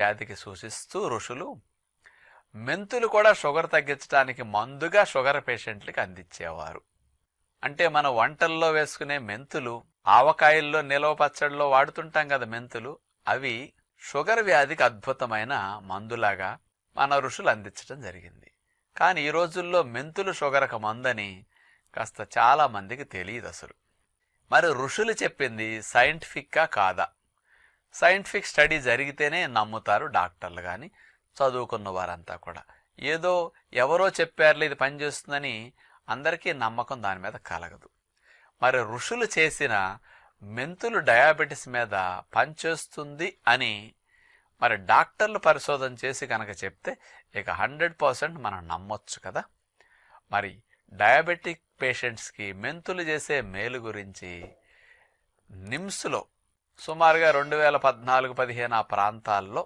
వ్యాధికి సూచిస్తూ ఋషులు మెంతులు కూడా షుగర్ తగ్గించడానికి మందుగా షుగర్ పేషెంట్లకి అందించేవారు. అంటే మన వంటల్లో వేసుకునే మెంతులు, ఆవకాయల్లో, నిలవ పచ్చడిలో వాడుతుంటాం కదా మెంతులు, అవి షుగర్ వ్యాధికి అద్భుతమైన మందులాగా మన ఋషులు అందించడం జరిగింది. కానీ ఈ రోజుల్లో మెంతులు షుగర్కి మందని కాస్త చాలా మందికి తెలియదు అసలు. మరి ఋషులు చెప్పింది సైంటిఫిక్గా కాదా? సైంటిఫిక్ స్టడీ జరిగితేనే నమ్ముతారు డాక్టర్లు కానీ చదువుకున్న వారంతా కూడా. ఏదో ఎవరో చెప్పారులే ఇది పనిచేస్తుందని అందరికీ నమ్మకం దాని మీద కలగదు. మరి ఋషులు చేసిన మెంతులు డయాబెటీస్ మీద పనిచేస్తుంది అని మరి డాక్టర్లు పరిశోధన చేసి కనుక చెప్తే ఇక 100% మనం నమ్మొచ్చు కదా. మరి డయాబెటిక్ పేషెంట్స్కి మెంతులు చేసే మేలు గురించి నిమ్స్లో సుమారుగా 2014-15 ఆ ప్రాంతాల్లో